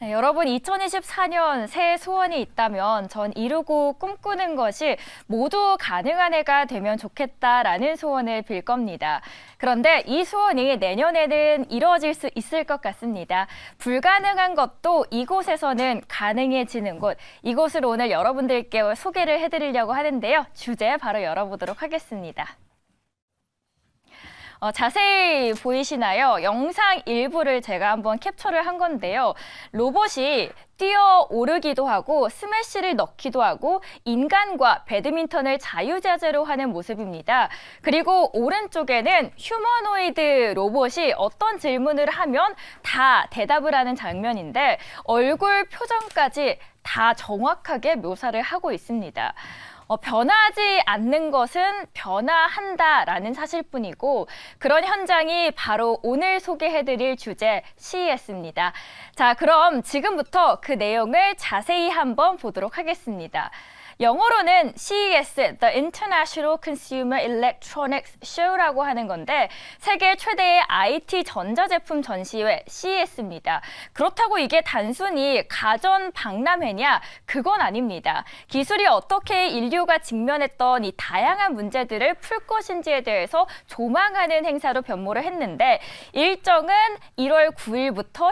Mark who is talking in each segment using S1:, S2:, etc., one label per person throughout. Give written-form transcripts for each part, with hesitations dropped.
S1: 네, 여러분 2024년 새해 소원이 있다면 전 이루고 꿈꾸는 것이 모두 가능한 해가 되면 좋겠다라는 소원을 빌 겁니다. 그런데 이 소원이 내년에는 이루어질 수 있을 것 같습니다. 불가능한 것도 이곳에서는 가능해지는 곳, 이곳을 오늘 여러분들께 소개를 해드리려고 하는데요. 주제 바로 열어보도록 하겠습니다. 자세히 보이시나요? 영상 일부를 제가 한번 캡처를 한 건데요. 로봇이 뛰어오르기도 하고 스매시를 넣기도 하고 인간과 배드민턴을 자유자재로 하는 모습입니다. 그리고 오른쪽에는 휴머노이드 로봇이 어떤 질문을 하면 다 대답을 하는 장면인데 얼굴 표정까지 다 정확하게 묘사를 하고 있습니다. 변하지 않는 것은 변화한다라는 사실뿐이고 그런 현장이 바로 오늘 소개해드릴 주제 CES입니다. 자, 그럼 지금부터 그 내용을 자세히 한번 보도록 하겠습니다. 영어로는 CES, The International Consumer Electronics Show라고 하는 건데 세계 최대의 IT 전자제품 전시회 CES입니다. 그렇다고 이게 단순히 가전 박람회냐? 그건 아닙니다. 기술이 어떻게 인류가 직면했던 이 다양한 문제들을 풀 것인지에 대해서 조망하는 행사로 변모를 했는데 일정은 1월 9일부터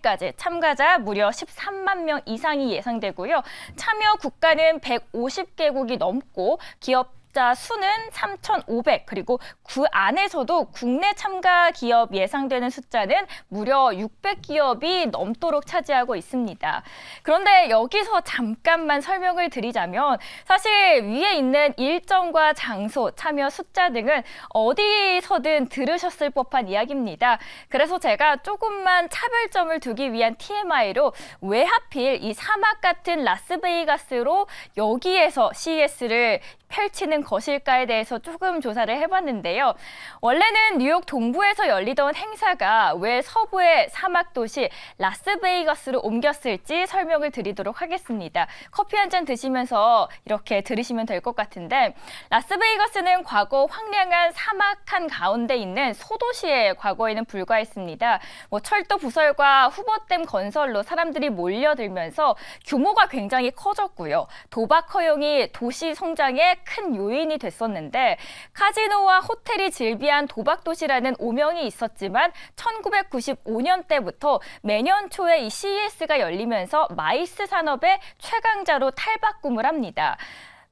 S1: 12일까지 참가자 무려 13만 명 이상이 예상되고요. 참여 국가는 150개국이 넘고 기업자 수는 3,500 그리고 그 안에서도 국내 참가 기업 예상되는 숫자는 무려 600기업이 넘도록 차지하고 있습니다. 그런데 여기서 잠깐만 설명을 드리자면 사실 위에 있는 일정과 장소, 참여 숫자 등은 어디서든 들으셨을 법한 이야기입니다. 그래서 제가 조금만 차별점을 두기 위한 TMI로 왜 하필 이 사막 같은 라스베이거스로 여기에서 CES를 펼치는 것일까에 대해서 조금 조사를 해봤는데요. 원래는 뉴욕 동부에서 열리던 행사가 왜 서부의 사막 도시 라스베이거스로 옮겼을지 설명을 드리도록 하겠습니다. 커피 한 잔 드시면서 이렇게 들으시면 될 것 같은데 라스베이거스는 과거 황량한 사막한 가운데 있는 소도시에 과거에는 불과했습니다. 철도 부설과 후보댐 건설로 사람들이 몰려들면서 규모가 굉장히 커졌고요. 도박 허용이 도시 성장에 큰 요인이 됐었는데 카지노와 호텔이 즐비한 도박도시라는 오명이 있었지만 1995년 때부터 매년 초에 이 CES가 열리면서 마이스 산업의 최강자로 탈바꿈을 합니다.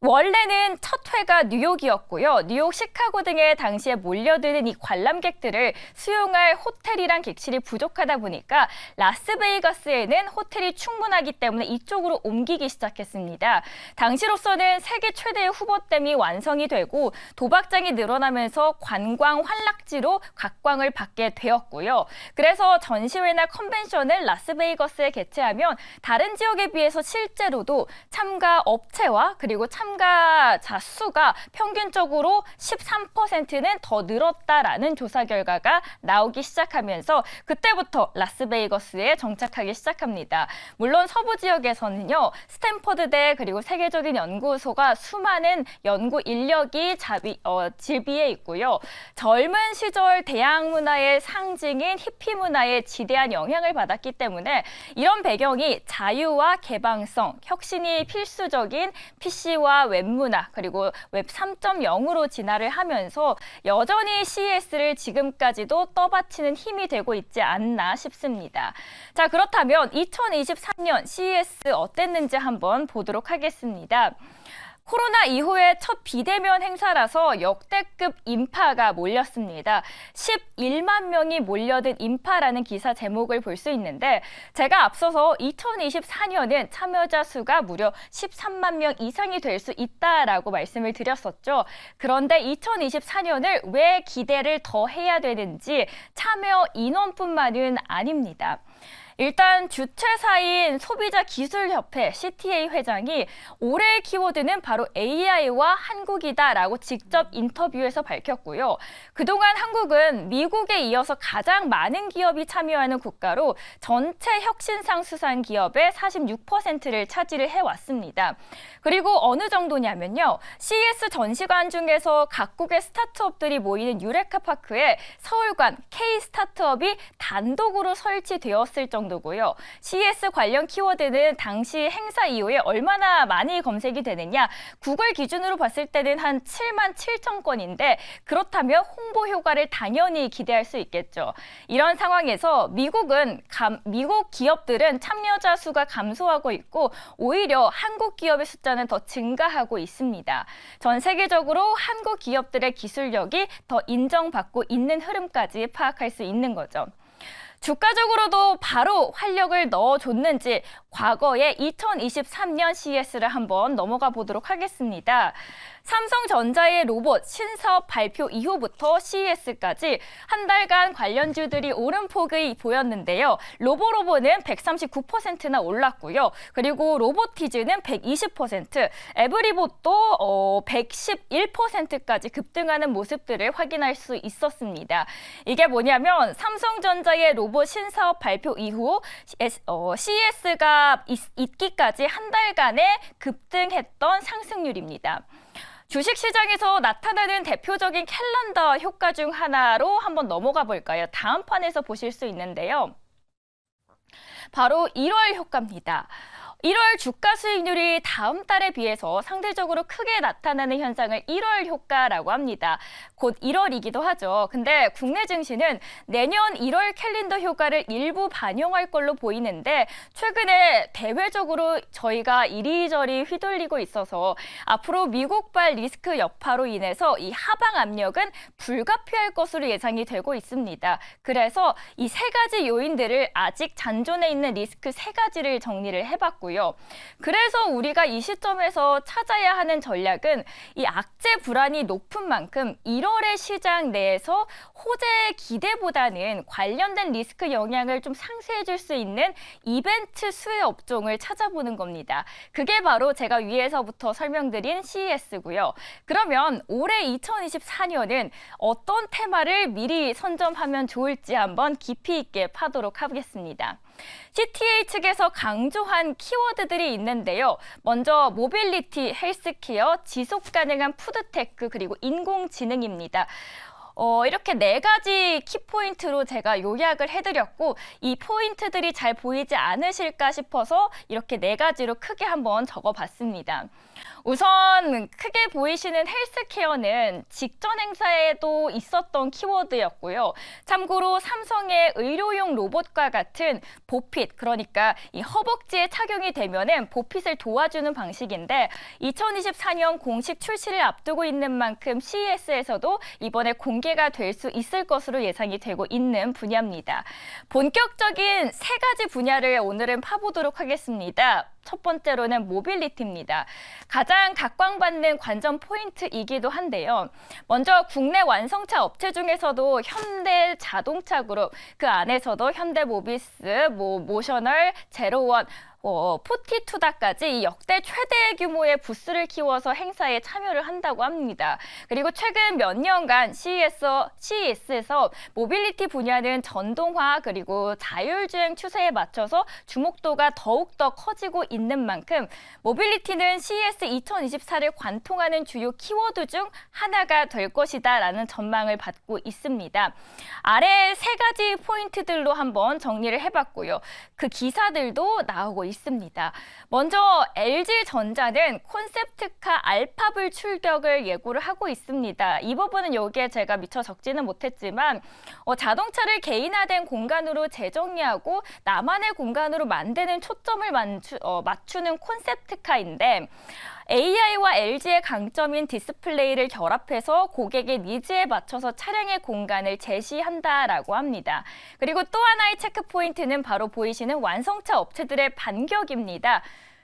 S1: 원래는 첫 회가 뉴욕이었고요. 뉴욕, 시카고 등의 당시에 몰려드는 이 관람객들을 수용할 호텔이랑 객실이 부족하다 보니까 라스베이거스에는 호텔이 충분하기 때문에 이쪽으로 옮기기 시작했습니다. 당시로서는 세계 최대의 후보댐이 완성이 되고 도박장이 늘어나면서 관광 환락지로 각광을 받게 되었고요. 그래서 전시회나 컨벤션을 라스베이거스에 개최하면 다른 지역에 비해서 실제로도 참가 업체와 그리고 참가자 수가 평균적으로 13%는 더 늘었다라는 조사 결과가 나오기 시작하면서 그때부터 라스베이거스에 정착하기 시작합니다. 물론 서부 지역에서는요. 스탠퍼드대 그리고 세계적인 연구소가 수많은 연구 인력이 질비해 있고요. 젊은 시절 대학 문화의 상징인 히피 문화에 지대한 영향을 받았기 때문에 이런 배경이 자유와 개방성, 혁신이 필수적인 PC와 웹 문화 그리고 웹 3.0으로 진화를 하면서 여전히 CES를 지금까지도 떠받치는 힘이 되고 있지 않나 싶습니다. 자, 그렇다면 2023년 CES 어땠는지 한번 보도록 하겠습니다. 코로나 이후에 첫 비대면 행사라서 역대급 인파가 몰렸습니다. 11만 명이 몰려든 인파라는 기사 제목을 볼 수 있는데 제가 앞서서 2024년은 참여자 수가 무려 13만 명 이상이 될 수 있다라고 말씀을 드렸었죠. 그런데 2024년을 왜 기대를 더 해야 되는지 참여 인원뿐만은 아닙니다. 일단 주최사인 소비자기술협회 CTA 회장이 올해의 키워드는 바로 AI와 한국이다라고 직접 인터뷰에서 밝혔고요. 그동안 한국은 미국에 이어서 가장 많은 기업이 참여하는 국가로 전체 혁신상 수상 기업의 46%를 차지를 해왔습니다. 그리고 어느 정도냐면요. CES 전시관 중에서 각국의 스타트업들이 모이는 유레카 파크에 서울관 K 스타트업이 단독으로 설치되었을 정도 정도고요. CES 관련 키워드는 당시 행사 이후에 얼마나 많이 검색이 되느냐, 구글 기준으로 봤을 때는 한 7만 7천 건인데 그렇다면 홍보 효과를 당연히 기대할 수 있겠죠. 이런 상황에서 미국 기업들은 참여자 수가 감소하고 있고 오히려 한국 기업의 숫자는 더 증가하고 있습니다. 전 세계적으로 한국 기업들의 기술력이 더 인정받고 있는 흐름까지 파악할 수 있는 거죠. 주가적으로도 바로 활력을 넣어줬는지 과거의 2023년 CES를 한번 넘어가 보도록 하겠습니다. 삼성전자의 로봇 신사업 발표 이후부터 CES까지 한 달간 관련주들이 오름폭이 보였는데요. 로보로보는 139%나 올랐고요. 그리고 로보티즈는 120%, 에브리봇도 111%까지 급등하는 모습들을 확인할 수 있었습니다. 이게 뭐냐면 삼성전자의 로봇 신사업 발표 이후 CES가 있기까지 한 달간의 급등했던 상승률입니다. 주식시장에서 나타나는 대표적인 캘린더 효과 중 하나로 한번 넘어가 볼까요? 다음 판에서 보실 수 있는데요. 바로 1월 효과입니다. 1월 주가 수익률이 다음 달에 비해서 상대적으로 크게 나타나는 현상을 1월 효과라고 합니다. 곧 1월이기도 하죠. 근데 국내 증시는 내년 1월 캘린더 효과를 일부 반영할 걸로 보이는데 최근에 대외적으로 저희가 이리저리 휘둘리고 있어서 앞으로 미국발 리스크 여파로 인해서 이 하방 압력은 불가피할 것으로 예상이 되고 있습니다. 그래서 이 세 가지 요인들을 아직 잔존해 있는 리스크 세 가지를 정리를 해봤고요. 그래서 우리가 이 시점에서 찾아야 하는 전략은 이 악재 불안이 높은 만큼 1월의 시장 내에서 호재 기대보다는 관련된 리스크 영향을 좀 상쇄해 줄 수 있는 이벤트 수혜 업종을 찾아보는 겁니다. 그게 바로 제가 위에서부터 설명드린 CES고요. 그러면 올해 2024년은 어떤 테마를 미리 선점하면 좋을지 한번 깊이 있게 파도록 하겠습니다. CTA 측에서 강조한 키워드들이 있는데요. 먼저 모빌리티, 헬스케어, 지속 가능한 푸드테크, 그리고 인공지능입니다. 이렇게 네 가지 키포인트로 제가 요약을 해드렸고 이 포인트들이 잘 보이지 않으실까 싶어서 이렇게 네 가지로 크게 한번 적어봤습니다. 우선 크게 보이시는 헬스케어는 직전 행사에도 있었던 키워드였고요. 참고로 삼성의 의료용 로봇과 같은 보핏, 그러니까 이 허벅지에 착용이 되면은 보핏을 도와주는 방식인데 2024년 공식 출시를 앞두고 있는 만큼 CES에서도 이번에 공개가 될 수 있을 것으로 예상이 되고 있는 분야입니다. 본격적인 세 가지 분야를 오늘은 파보도록 하겠습니다. 첫 번째로는 모빌리티입니다. 가장 각광받는 관전 포인트이기도 한데요. 먼저 국내 완성차 업체 중에서도 현대 자동차 그룹, 그 안에서도 현대모비스, 모셔널, 제로원, 포티투다까지 역대 최대 규모의 부스를 키워서 행사에 참여를 한다고 합니다. 그리고 최근 몇 년간 CES에서 모빌리티 분야는 전동화 그리고 자율주행 추세에 맞춰서 주목도가 더욱더 커지고 있는 만큼 모빌리티는 CES 2024를 관통하는 주요 키워드 중 하나가 될 것이다라는 전망을 받고 있습니다. 아래 세 가지 포인트들로 한번 정리를 해봤고요. 그 기사들도 나오고 있습니다. 먼저 LG전자는 콘셉트카 알파블 출격을 예고를 하고 있습니다. 이 부분은 여기에 제가 미처 적지는 못했지만 자동차를 개인화된 공간으로 재정리하고 나만의 공간으로 만드는 초점을 맞추는 콘셉트카인데 AI와 LG의 강점인 디스플레이를 결합해서 고객의 니즈에 맞춰서 차량의 공간을 제시한다라고 합니다. 그리고 또 하나의 체크 포인트는 바로 보이시는 완성차 업체들의 반격입니다.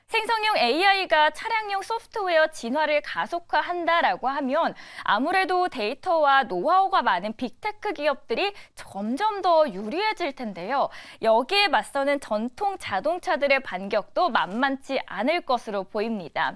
S1: 생성형 AI가 차량용 소프트웨어 진화를 가속화한다라고 하면 아무래도 데이터와 노하우가 많은 빅테크 기업들이 점점 더 유리해질 텐데요. 여기에 맞서는 전통 자동차들의 반격도 만만치 않을 것으로 보입니다.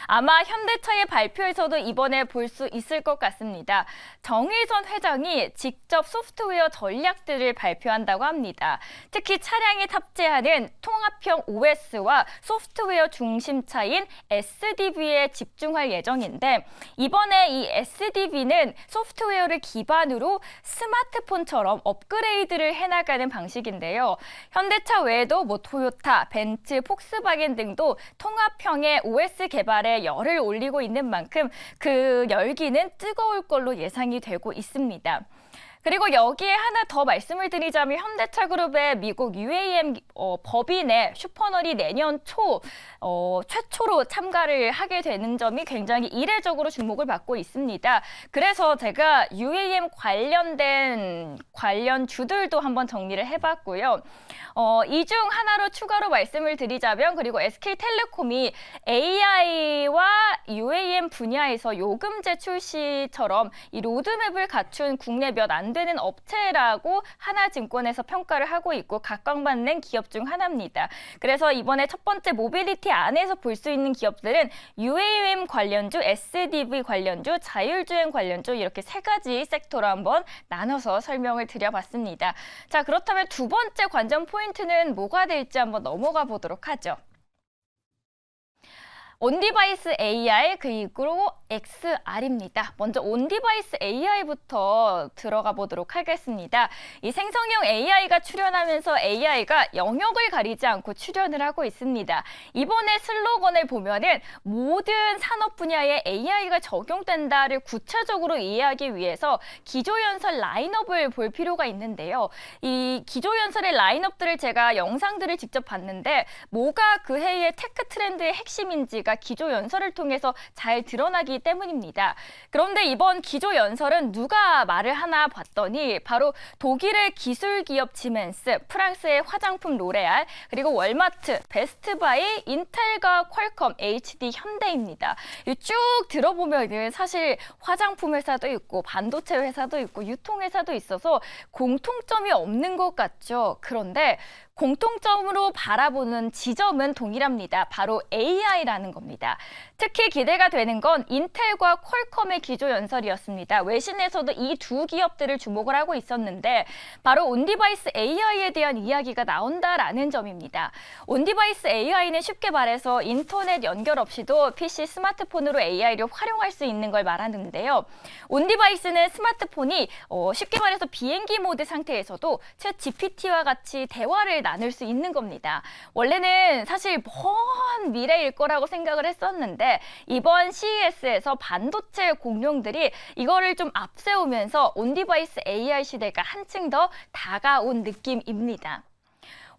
S1: 아마 현대차의 발표에서도 이번에 볼 수 있을 것 같습니다. 정의선 회장이 직접 소프트웨어 전략들을 발표한다고 합니다. 특히 차량에 탑재하는 통합형 OS와 소프트웨어 소프트웨어 중심차인 SDV에 집중할 예정인데 이번에 이 SDV는 소프트웨어를 기반으로 스마트폰처럼 업그레이드를 해나가는 방식인데요. 현대차 외에도 토요타, 벤츠, 폭스바겐 등도 통합형의 OS 개발에 열을 올리고 있는 만큼 그 열기는 뜨거울 걸로 예상이 되고 있습니다. 그리고 여기에 하나 더 말씀을 드리자면 현대차그룹의 미국 UAM 법인의 슈퍼널이 내년 초 최초로 참가를 하게 되는 점이 굉장히 이례적으로 주목을 받고 있습니다. 그래서 제가 UAM 관련 주들도 한번 정리를 해봤고요. 이 중 하나로 추가로 말씀을 드리자면 그리고 SK텔레콤이 AI와 UAM 분야에서 요금제 출시처럼 이 로드맵을 갖춘 국내 몇 안 되는 업체라고 하나증권에서 평가를 하고 있고 각광받는 기업 중 하나입니다. 그래서 이번에 첫 번째 모빌리티 안에서 볼 수 있는 기업들은 UAM 관련주, SDV 관련주, 자율주행 관련주 이렇게 세 가지 섹터로 한번 나눠서 설명을 드려봤습니다. 자, 그렇다면 두 번째 관전 포인트는 뭐가 될지 한번 넘어가 보도록 하죠. 온디바이스 AI 그리고 XR입니다. 먼저 온디바이스 AI부터 들어가 보도록 하겠습니다. 이 생성형 AI가 출연하면서 AI가 영역을 가리지 않고 출연을 하고 있습니다. 이번에 슬로건을 보면은 모든 산업 분야에 AI가 적용된다를 구체적으로 이해하기 위해서 기조연설 라인업을 볼 필요가 있는데요. 이 기조연설의 라인업들을 제가 영상들을 직접 봤는데 뭐가 그 해의 테크 트렌드의 핵심인지가 기조연설을 통해서 잘 드러나기 때문입니다. 그런데 이번 기조연설은 누가 말을 하나 봤더니 바로 독일의 기술기업 지멘스, 프랑스의 화장품 로레알, 그리고 월마트, 베스트바이, 인텔과 퀄컴, HD, 현대입니다. 쭉 들어보면 사실 화장품 회사도 있고 반도체 회사도 있고 유통회사도 있어서 공통점이 없는 것 같죠. 그런데 공통점으로 바라보는 지점은 동일합니다. 바로 AI라는 겁니다. 특히 기대가 되는 건 인텔과 퀄컴의 기조연설이었습니다. 외신에서도 이 두 기업들을 주목을 하고 있었는데 바로 온디바이스 AI에 대한 이야기가 나온다라는 점입니다. 온디바이스 AI는 쉽게 말해서 인터넷 연결 없이도 PC 스마트폰으로 AI를 활용할 수 있는 걸 말하는데요. 온디바이스는 스마트폰이 쉽게 말해서 비행기 모드 상태에서도 챗 GPT와 같이 대화를 나눌 수 있는 겁니다. 원래는 사실 먼 미래일 거라고 생각을 했었는데 이번 CES에서 반도체 공룡들이 이거를 좀 앞세우면서 온디바이스 AI 시대가 한층 더 다가온 느낌입니다.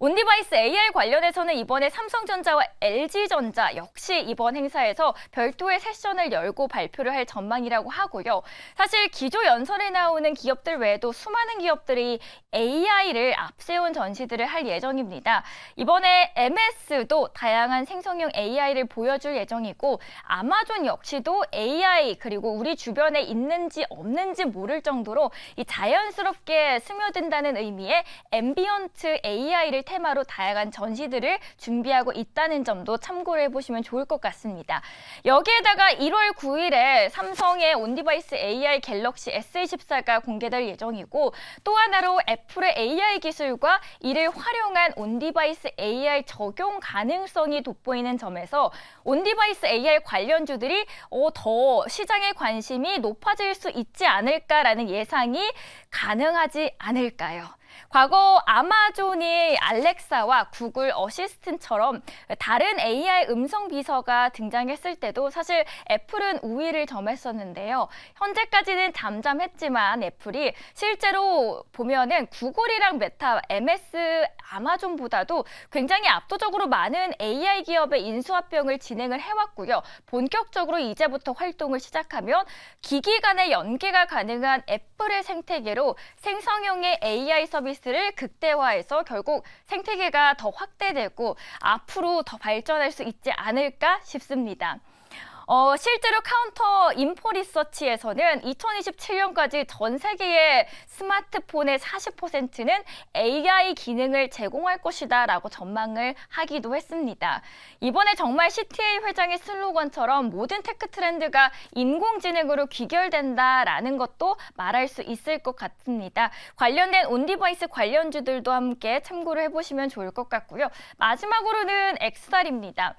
S1: 온디바이스 AI 관련해서는 이번에 삼성전자와 LG전자 역시 이번 행사에서 별도의 세션을 열고 발표를 할 전망이라고 하고요. 사실 기조연설에 나오는 기업들 외에도 수많은 기업들이 AI를 앞세운 전시들을 할 예정입니다. 이번에 MS도 다양한 생성형 AI를 보여줄 예정이고 아마존 역시도 AI 그리고 우리 주변에 있는지 없는지 모를 정도로 이 자연스럽게 스며든다는 의미의 앰비언트 AI를 테마로 다양한 전시들을 준비하고 있다는 점도 참고를 해보시면 좋을 것 같습니다. 여기에다가 1월 9일에 삼성의 온디바이스 AI 갤럭시 S24가 공개될 예정이고 또 하나로 애플의 AI 기술과 이를 활용한 온디바이스 AI 적용 가능성이 돋보이는 점에서 온디바이스 AI 관련주들이 더 시장의 관심이 높아질 수 있지 않을까라는 예상이 가능하지 않을까요? 과거 아마존이 알렉사와 구글 어시스턴트처럼 다른 AI 음성 비서가 등장했을 때도 사실 애플은 우위를 점했었는데요. 현재까지는 잠잠했지만 애플이 실제로 보면은 구글이랑 메타, MS, 아마존보다도 굉장히 압도적으로 많은 AI 기업의 인수합병을 진행을 해왔고요. 본격적으로 이제부터 활동을 시작하면 기기 간의 연계가 가능한 애플의 생태계로 생성형의 AI 서비스를 극대화해서 결국 생태계가 더 확대되고 앞으로 더 발전할 수 있지 않을까 싶습니다. 실제로 카운터 인포 리서치에서는 2027년까지 전 세계의 스마트폰의 40%는 AI 기능을 제공할 것이다라고 전망을 하기도 했습니다. 이번에 정말 CTA 회장의 슬로건처럼 모든 테크 트렌드가 인공지능으로 귀결된다라는 것도 말할 수 있을 것 같습니다. 관련된 온디바이스 관련주들도 함께 참고를 해보시면 좋을 것 같고요. 마지막으로는 엑스알입니다.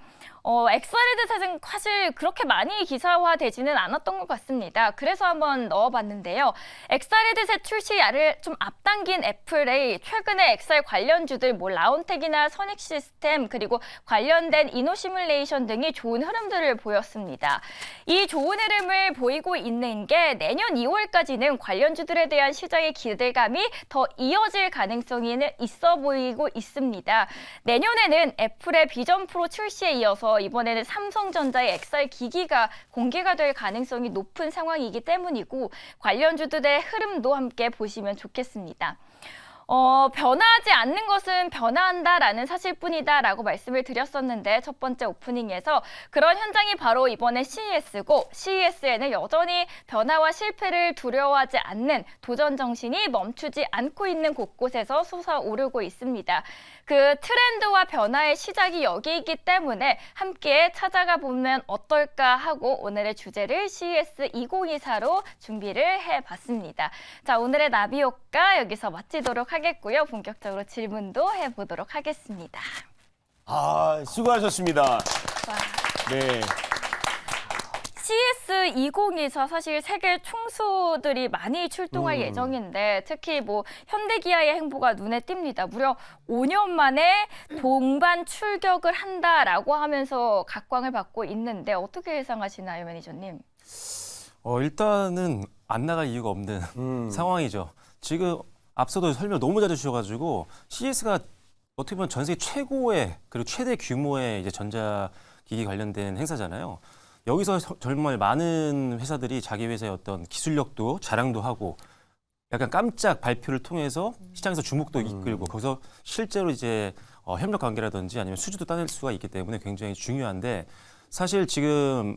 S1: 엑스알헤드셋은 사실 그렇게 많이 기사화되지는 않았던 것 같습니다. 그래서 한번 넣어봤는데요. 엑스알헤드셋 출시야를 좀 앞당긴 애플의 최근에 엑스알 관련주들 라운텍이나 선익 시스템 그리고 관련된 이노 시뮬레이션 등이 좋은 흐름들을 보였습니다. 이 좋은 흐름을 보이고 있는 게 내년 2월까지는 관련주들에 대한 시장의 기대감이 더 이어질 가능성이 있어 보이고 있습니다. 내년에는 애플의 비전 프로 출시에 이어서 이번에는 삼성전자의 엑스알 기기가 공개가 될 가능성이 높은 상황이기 때문이고 관련주들의 흐름도 함께 보시면 좋겠습니다. 변화하지 않는 것은 변화한다라는 사실뿐이다라고 말씀을 드렸었는데 첫 번째 오프닝에서 그런 현장이 바로 이번에 CES고 CES에는 여전히 변화와 실패를 두려워하지 않는 도전 정신이 멈추지 않고 있는 곳곳에서 솟아오르고 있습니다. 그 트렌드와 변화의 시작이 여기이기 때문에 함께 찾아가 보면 어떨까 하고 오늘의 주제를 CES 2024로 준비를 해봤습니다. 자, 오늘의 나비효과 여기서 마치도록 하겠고요. 본격적으로 질문도 해보도록 하겠습니다.
S2: 수고하셨습니다.
S1: 와.
S2: 네.
S1: CES 2024 사실 세계 총수들이 많이 출동할 예정인데 특히 현대기아의 행보가 눈에 띕니다. 무려 5년 만에 동반 출격을 한다라고 하면서 각광을 받고 있는데 어떻게 예상하시나요, 매니저님?
S3: 일단은 안 나갈 이유가 없는 상황이죠. 지금 앞서도 설명 너무 잘해주셔가지고 CES가 어떻게 보면 전 세계 최고의 그리고 최대 규모의 이제 전자기기 관련된 행사잖아요. 여기서 정말 많은 회사들이 자기 회사의 어떤 기술력도 자랑도 하고 약간 깜짝 발표를 통해서 시장에서 주목도 이끌고 거기서 실제로 이제 협력 관계라든지 아니면 수주도 따낼 수가 있기 때문에 굉장히 중요한데 사실 지금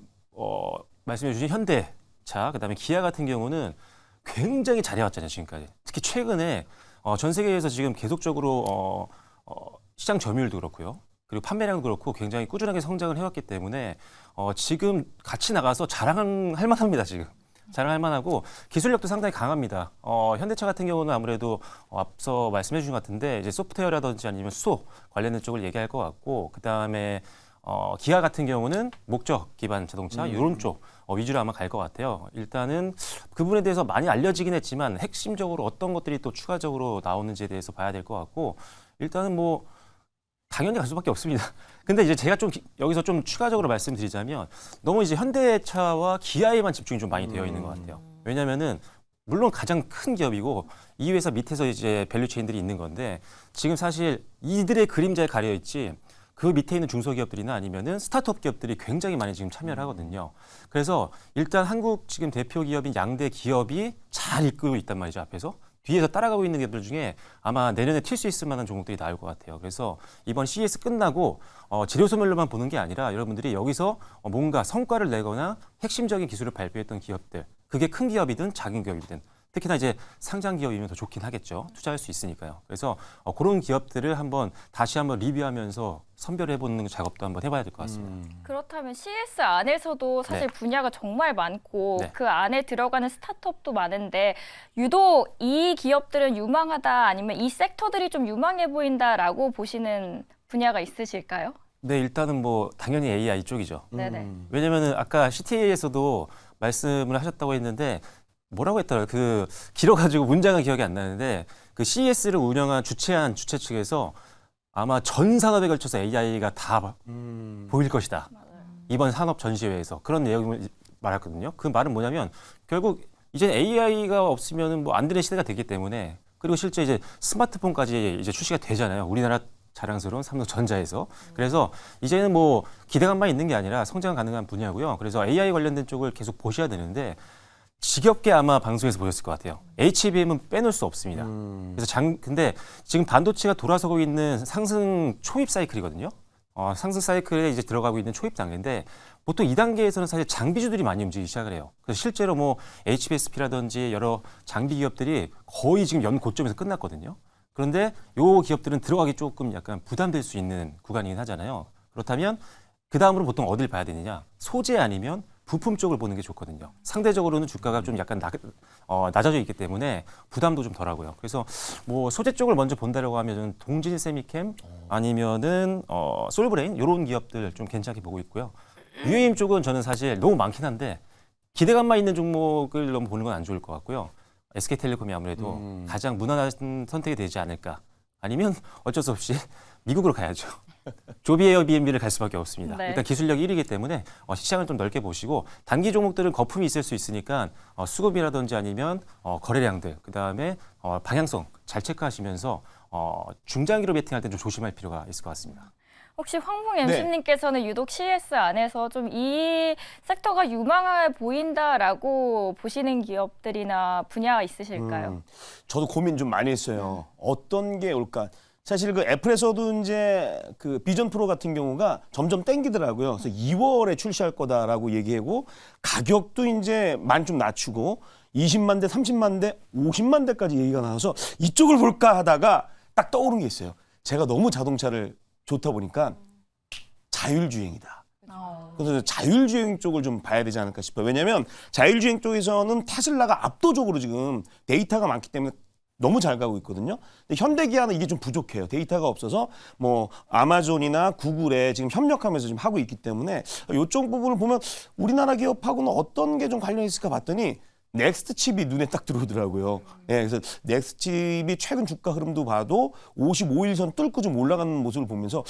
S3: 말씀해 주신 현대차 그다음에 기아 같은 경우는 굉장히 잘해왔잖아요 지금까지. 특히 최근에 전 세계에서 지금 계속적으로 시장 점유율도 그렇고요. 그리고 판매량도 그렇고 굉장히 꾸준하게 성장을 해왔기 때문에 지금 같이 나가서 자랑할 만합니다. 지금 자랑할 만하고 기술력도 상당히 강합니다. 현대차 같은 경우는 아무래도 앞서 말씀해 주신 것 같은데 이제 소프트웨어라든지 아니면 수소 관련된 쪽을 얘기할 것 같고 그 다음에 기아 같은 경우는 목적 기반 자동차 이런 쪽 위주로 아마 갈 것 같아요. 일단은 그 부분에 대해서 많이 알려지긴 했지만 핵심적으로 어떤 것들이 또 추가적으로 나오는지에 대해서 봐야 될 것 같고 일단은 당연히 갈 수밖에 없습니다. 근데 이제 제가 좀 여기서 좀 추가적으로 말씀드리자면 너무 이제 현대차와 기아에만 집중이 좀 많이 되어 있는 것 같아요. 왜냐면은 물론 가장 큰 기업이고 이 회사 밑에서 이제 밸류체인들이 있는 건데 지금 사실 이들의 그림자에 가려 있지 그 밑에 있는 중소기업들이나 아니면은 스타트업 기업들이 굉장히 많이 지금 참여를 하거든요. 그래서 일단 한국 지금 대표 기업인 양대 기업이 잘 이끌고 있단 말이죠, 앞에서. 뒤에서 따라가고 있는 기업들 중에 아마 내년에 튈 수 있을 만한 종목들이 나올 것 같아요. 그래서 이번 CES 끝나고 지료 소멸로만 보는 게 아니라 여러분들이 여기서 뭔가 성과를 내거나 핵심적인 기술을 발표했던 기업들, 그게 큰 기업이든 작은 기업이든 특히나 이제 상장 기업이면 더 좋긴 하겠죠. 투자할 수 있으니까요. 그래서 그런 기업들을 다시 한번 리뷰하면서 선별해보는 작업도 한번 해봐야 될 것 같습니다.
S1: 그렇다면 CES 안에서도 사실 분야가 정말 많고 그 안에 들어가는 스타트업도 많은데 유독 이 기업들은 유망하다 아니면 이 섹터들이 좀 유망해 보인다라고 보시는 분야가 있으실까요?
S3: 네, 일단은 당연히 AI 쪽이죠.
S1: 네네.
S3: 왜냐면은 아까 CTA에서도 말씀을 하셨다고 했는데 뭐라고 했더라고요. 길어가지고 문장은 기억이 안 나는데 그 CES를 운영한 주최한 주최 측에서 아마 전 산업에 걸쳐서 AI가 다 보일 것이다.
S1: 맞아요.
S3: 이번 산업 전시회에서 그런 내용을 말했거든요. 그 말은 뭐냐면 결국 이제 AI가 없으면 안 되는 시대가 되기 때문에 그리고 실제 이제 스마트폰까지 이제 출시가 되잖아요. 우리나라 자랑스러운 삼성전자에서. 그래서 이제는 기대감만 있는 게 아니라 성장 가능한 분야고요. 그래서 AI 관련된 쪽을 계속 보셔야 되는데 지겹게 아마 방송에서 보였을 것 같아요. HBM은 빼놓을 수 없습니다. 그래서 근데 지금 반도체가 돌아서고 있는 상승 초입 사이클이거든요. 상승 사이클에 이제 들어가고 있는 초입 단계인데 보통 이 단계에서는 사실 장비주들이 많이 움직이기 시작을 해요. 그래서 실제로 뭐 HBSP라든지 여러 장비 기업들이 거의 지금 연 고점에서 끝났거든요. 그런데 요 기업들은 들어가기 조금 약간 부담될 수 있는 구간이긴 하잖아요. 그렇다면 그 다음으로 보통 어딜 봐야 되느냐? 소재 아니면 부품 쪽을 보는 게 좋거든요. 상대적으로는 주가가 좀 약간 낮아져 있기 때문에 부담도 좀 덜하고요. 그래서 뭐 소재 쪽을 먼저 본다라고 하면 동진 세미캠 아니면은 솔브레인 이런 기업들 좀 괜찮게 보고 있고요. UAM 쪽은 저는 사실 너무 많긴 한데 기대감만 있는 종목을 너무 보는 건 안 좋을 것 같고요. SK텔레콤이 아무래도 가장 무난한 선택이 되지 않을까. 아니면 어쩔 수 없이 미국으로 가야죠. 조비 에어비앤비를 갈 수밖에 없습니다.
S1: 네.
S3: 일단 기술력이 1위이기 때문에 시장을 좀 넓게 보시고 단기 종목들은 거품이 있을 수 있으니까 수급이라든지 아니면 거래량들 그다음에 방향성 잘 체크하시면서 중장기로 베팅할 때 좀 조심할 필요가 있을 것 같습니다.
S1: 혹시 황봉
S2: 네.
S1: MC님께서는 유독 CS 안에서 좀 이 섹터가 유망해 보인다라고 보시는 기업들이나 분야가 있으실까요?
S2: 저도 고민 좀 많이 했어요. 어떤 게 올까? 사실 그 애플에서도 이제 그 비전 프로 같은 경우가 점점 땡기더라고요. 그래서 2월에 출시할 거다라고 얘기하고 가격도 이제 많이 좀 낮추고 20만 대, 30만 대, 50만 대까지 얘기가 나와서 이쪽을 볼까 하다가 딱 떠오른 게 있어요. 제가 너무 자동차를 좋다 보니까 자율주행이다. 그래서 자율주행 쪽을 좀 봐야 되지 않을까 싶어요. 왜냐하면 자율주행 쪽에서는 테슬라가 압도적으로 지금 데이터가 많기 때문에 너무 잘 가고 있거든요. 근데 현대기아는 이게 좀 부족해요. 데이터가 없어서 뭐 아마존이나 구글에 지금 협력하면서 지금 하고 있기 때문에 이쪽 부분을 보면 우리나라 기업하고는 어떤 게 좀 관련이 있을까 봤더니 넥스트 칩이 눈에 딱 들어오더라고요. 예, 그래서 넥스트 칩이 최근 주가 흐름도 봐도 55일선 뚫고 좀 올라가는 모습을 보면서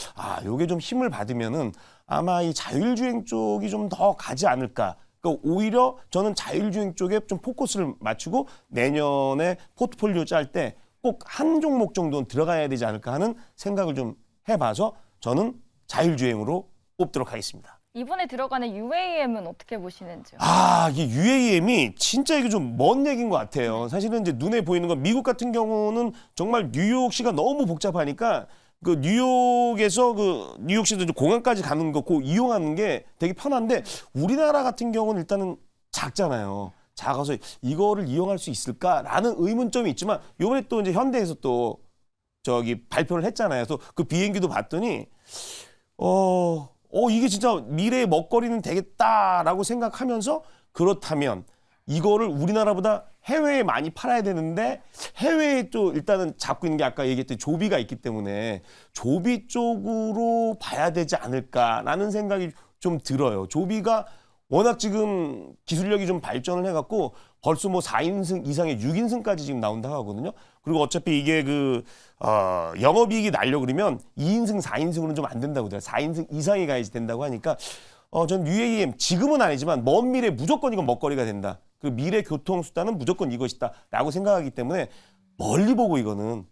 S2: 요게 좀 힘을 받으면은 아마 이 자율주행 쪽이 좀 더 가지 않을까. 그러니까 오히려 저는 자율주행 쪽에 좀 포커스를 맞추고 내년에 포트폴리오 짤 때 꼭 한 종목 정도는 들어가야 되지 않을까 하는 생각을 좀 해봐서 저는 자율주행으로 뽑도록 하겠습니다.
S1: 이번에 들어가는 UAM은 어떻게 보시는지요?
S2: 이게 UAM이 진짜 이게 좀 먼 얘기인 것 같아요. 사실은 이제 눈에 보이는 건 미국 같은 경우는 정말 뉴욕시가 너무 복잡하니까 그 뉴욕에서 그 뉴욕시도 이제 공항까지 가는 거 그 이용하는 게 되게 편한데 우리나라 같은 경우는 일단은 작잖아요. 작아서 이거를 이용할 수 있을까라는 의문점이 있지만 이번에 또 이제 현대에서 또 저기 발표를 했잖아요. 그래서 그 비행기도 봤더니 이게 진짜 미래의 먹거리는 되겠다라고 생각하면서 그렇다면 이거를 우리나라보다 해외에 많이 팔아야 되는데 해외에 또 일단은 잡고 있는 게 아까 얘기했던 조비가 있기 때문에 조비 쪽으로 봐야 되지 않을까라는 생각이 좀 들어요. 조비가 워낙 지금 기술력이 좀 발전을 해갖고 벌써 뭐 4인승 이상의 6인승까지 지금 나온다고 하거든요. 그리고 어차피 이게 영업이익이 날려 그러면 2인승, 4인승으로는 좀 안 된다고 그래요. 4인승 이상이 가야지 된다고 하니까 전 UAM 지금은 아니지만 먼 미래에 무조건 이건 먹거리가 된다. 그 미래 교통수단은 무조건 이것이다 라고 생각하기 때문에 멀리 보고 이거는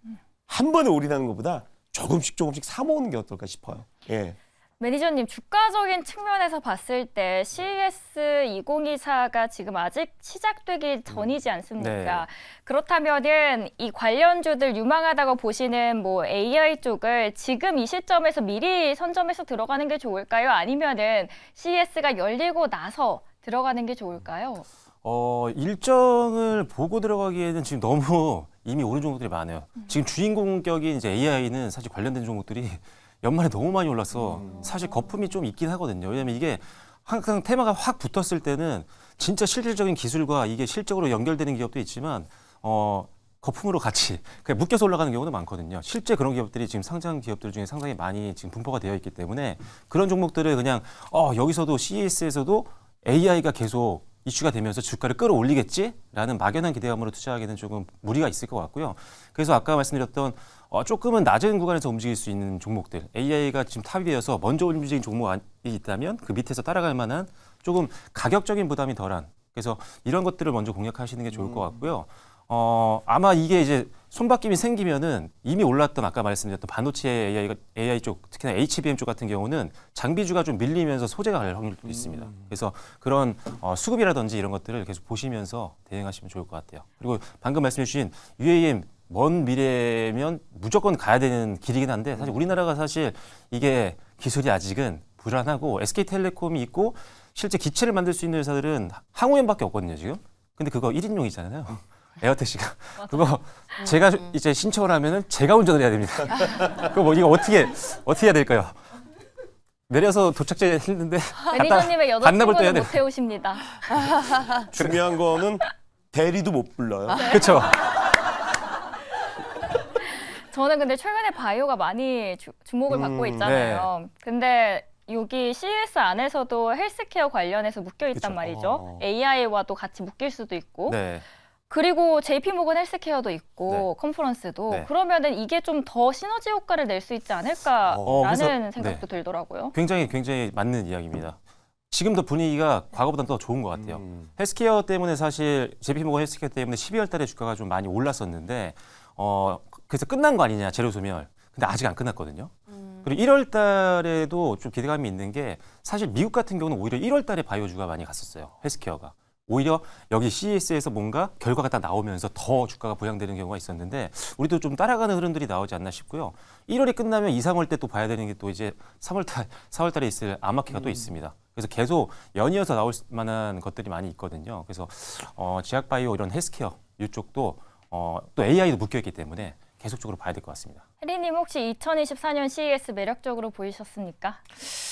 S2: 한 번에 올인하는 것보다 조금씩 사 모으는 게 어떨까 싶어요. 예.
S1: 매니저님, 주가적인 측면에서 봤을 때 CES 2024가 지금 아직 시작되기 전이지 않습니까?
S3: 네.
S1: 그렇다면은 이 관련주들 유망하다고 보시는 뭐 AI 쪽을 지금 이 시점에서 미리 선점해서 들어가는 게 좋을까요? 아니면은 CES가 열리고 나서 들어가는 게 좋을까요?
S3: 일정을 보고 들어가기에는 지금 너무 이미 오른 종목들이 많아요. 지금 주인공격인 이제 AI는 사실 관련된 종목들이 연말에 너무 많이 올라서 사실 거품이 좀 있긴 하거든요. 왜냐하면 이게 항상 테마가 확 붙었을 때는 진짜 실질적인 기술과 이게 실적으로 연결되는 기업도 있지만 거품으로 같이 그냥 묶여서 올라가는 경우도 많거든요. 실제 그런 기업들이 지금 상장 기업들 중에 상당히 많이 지금 분포가 되어 있기 때문에 그런 종목들을 그냥 여기서도 CES에서도 AI가 계속 이슈가 되면서 주가를 끌어올리겠지라는 막연한 기대감으로 투자하기는 조금 무리가 있을 것 같고요. 그래서 아까 말씀드렸던 조금은 낮은 구간에서 움직일 수 있는 종목들, AI가 지금 탑이 되어서 먼저 움직이는 종목이 있다면 그 밑에서 따라갈 만한 조금 가격적인 부담이 덜한, 그래서 이런 것들을 먼저 공략하시는 게 좋을 것 같고요. 아마 이게 이제 손바뀜이 생기면은 이미 올랐던 아까 말씀드렸던 반도체 AI 쪽, 특히나 HBM 쪽 같은 경우는 장비주가 좀 밀리면서 소재가 갈 확률도 있습니다. 그래서 그런 수급이라든지 이런 것들을 계속 보시면서 대응하시면 좋을 것 같아요. 그리고 방금 말씀해 주신 UAM 먼 미래면 무조건 가야 되는 길이긴 한데 사실 우리나라가 사실 이게 기술이 아직은 불안하고 SK텔레콤이 있고 실제 기체를 만들 수 있는 회사들은 항우연밖에 없거든요 지금. 근데 그거 1인용이잖아요. 에어택시가. 그거 제가 이제 신청을 하면은 제가 운전을 해야 됩니다. 그거 뭐 이거 어떻게 해야 될까요? 내려서 도착지에 했는데
S1: 매니저님의
S3: 반납을 또 해야
S1: 여자친구는
S3: 돼요.
S1: 못 태우십니다.
S2: 중요한 거는 대리도 못 불러요.
S3: 그렇죠.
S1: 저는 근데 최근에 바이오가 많이 주목을 받고 있잖아요. 근데 여기 CES 안에서도 헬스케어 관련해서 묶여 있단
S2: 그쵸.
S1: 말이죠. AI와도 같이 묶일 수도 있고.
S3: 네.
S1: 그리고 JP모건 헬스케어도 있고 컨퍼런스도
S3: 네.
S1: 그러면은 이게 좀 더 시너지 효과를 낼 수 있지 않을까라는
S3: 그래서-
S1: 생각도 들더라고요.
S3: 굉장히 맞는 이야기입니다. 지금도 분위기가 과거보다 더 좋은 것 같아요. 헬스케어 때문에 사실 JP모건 헬스케어 때문에 12월 달에 주가가 좀 많이 올랐었는데 그래서 끝난 거 아니냐 재료 소멸. 근데 아직 안 끝났거든요. 그리고 1월 달에도 좀 기대감이 있는 게 사실 미국 같은 경우는 오히려 1월 달에 바이오주가 많이 갔었어요. 헬스케어가. 오히려 여기 CES에서 뭔가 결과가 딱 나오면서 더 주가가 부양되는 경우가 있었는데 우리도 좀 따라가는 흐름들이 나오지 않나 싶고요. 1월이 끝나면 2, 3월 때 또 봐야 되는 게 또 이제 3월 달, 4월 달에 있을 암마케가 또 있습니다. 그래서 계속 연이어서 나올 만한 것들이 많이 있거든요. 그래서 제약바이오 이런 헬스케어 이쪽도 또 AI도 묶여 있기 때문에 계속적으로 봐야 될 것 같습니다.
S1: 혜리님 혹시 2024년 CES 매력적으로 보이셨습니까?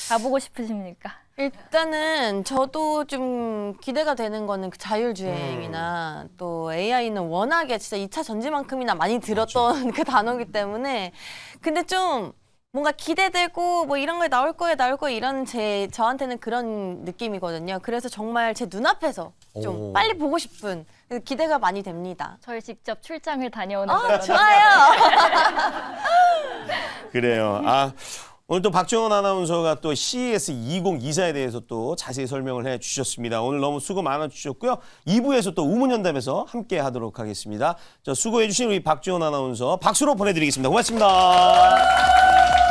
S1: 가보고 싶으십니까?
S4: 일단은 저도 좀 기대가 되는 거는 그 자율주행이나 또 AI는 워낙에 진짜 2차 전지만큼이나 많이 들었던 그 단어이기 때문에 근데 좀 뭔가 기대되고 뭐 이런 거 나올 거예요 이런 저한테는 그런 느낌이거든요. 그래서 정말 제 눈앞에서 좀 빨리 보고 싶은 기대가 많이 됩니다.
S1: 저희 직접 출장을 다녀오는
S4: 아,
S1: 걸로.
S4: 좋아요.
S2: 그래요. 오늘 또 박정원 아나운서가 또 CES 2024에 대해서 또 자세히 설명을 해 주셨습니다. 오늘 너무 수고 많아 주셨고요. 2부에서 또 우문현담에서 함께 하도록 하겠습니다. 수고해 주신 우리 박정원 아나운서 박수로 보내드리겠습니다. 고맙습니다.